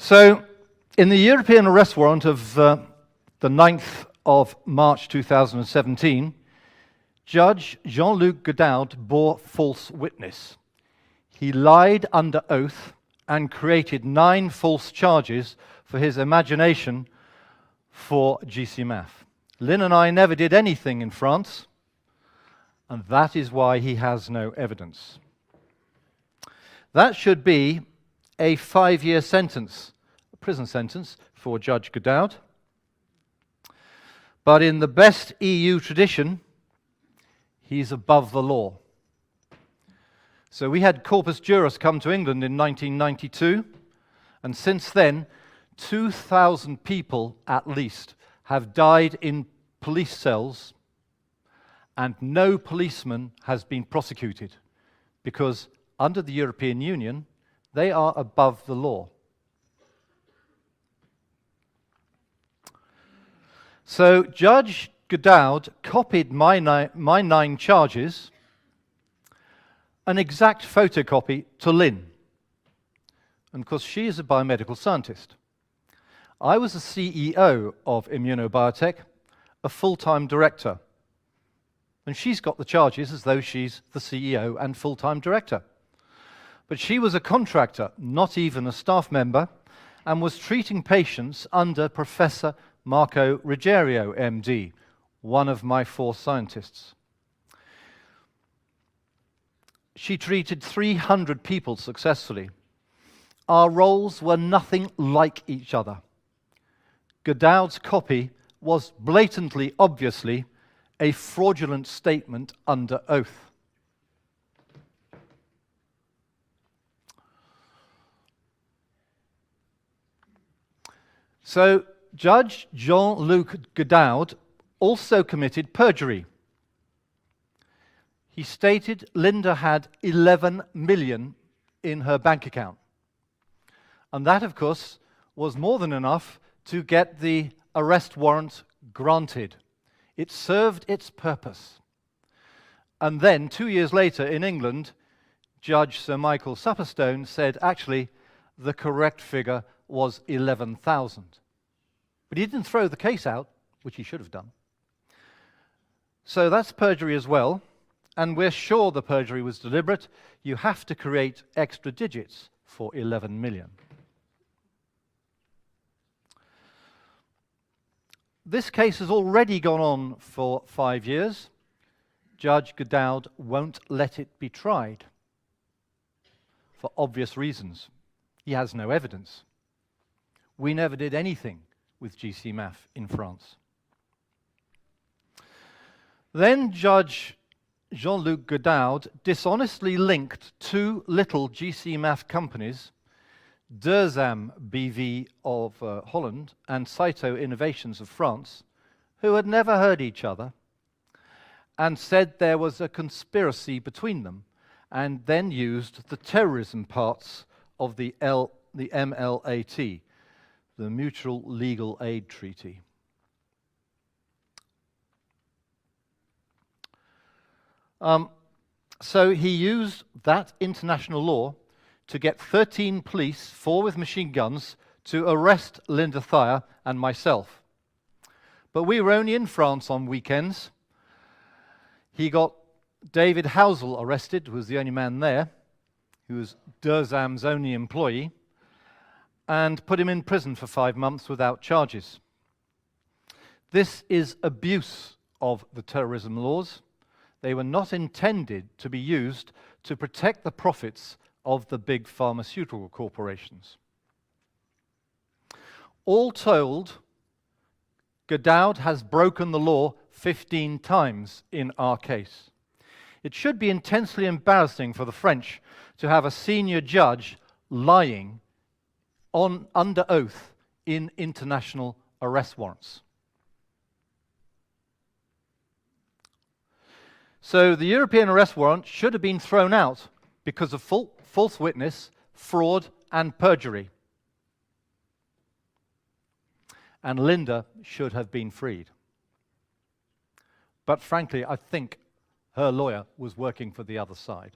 So, in the European arrest warrant of the 9th of March 2017, Judge Jean-Luc Gadaud bore false witness. He lied under oath and created 9 false charges for his imagination for GCMAF. Lynn and I never did anything in France, and that is why he has no evidence. That should be a 5-year sentence, a prison sentence for Judge Gadaud. But in the best EU tradition, he's above the law. So we had corpus juris come to England in 1992, and since then, 2,000 people at least have died in police cells, and no policeman has been prosecuted, because under the European Union, they are above the law. So Judge Gadaud copied my 9 charges, an exact photocopy to Lynn. And of course, she is a biomedical scientist. I was the CEO of Immunobiotech, a full-time director. And she's got the charges as though she's the CEO and full-time director. But she was a contractor, not even a staff member, and was treating patients under Professor Marco Ruggiero, MD, one of my 4 scientists. She treated 300 people successfully. Our roles were nothing like each other. Gadaud's copy was blatantly, obviously, a fraudulent statement under oath. So, Judge Jean-Luc Gadaud also committed perjury. He stated Linda had 11 million in her bank account. And that, of course, was more than enough to get the arrest warrant granted. It served its purpose. And then, 2 years later in England, Judge Sir Michael Supperstone said, actually, the correct figure was 11,000. But he didn't throw the case out, which he should have done. So that's perjury as well. And we're sure the perjury was deliberate. You have to create extra digits for 11 million. This case has already gone on for 5 years. Judge Gadaud won't let it be tried for obvious reasons. He has no evidence. We never did anything with GCMAF in France. Then Judge Jean-Luc Gadaud dishonestly linked 2 little GCMAF companies, Durzam BV of Holland and Cyto Innovations of France, who had never heard each other, and said there was a conspiracy between them, and then used the terrorism parts of the MLAT, the Mutual Legal Aid Treaty. So he used that international law to get 13 police, 4 with machine guns, to arrest Linda Thayer and myself. But we were only in France on weekends. He got David Housel arrested, who was the only man there, who was Durzam's only employee, and put him in prison for 5 months without charges. This is abuse of the terrorism laws. They were not intended to be used to protect the profits of the big pharmaceutical corporations. All told, Gadaud has broken the law 15 times in our case. It should be intensely embarrassing for the French to have a senior judge lying under oath in international arrest warrants. So the European arrest warrant should have been thrown out because of false witness, fraud, and perjury. And Linda should have been freed. But frankly, I think her lawyer was working for the other side.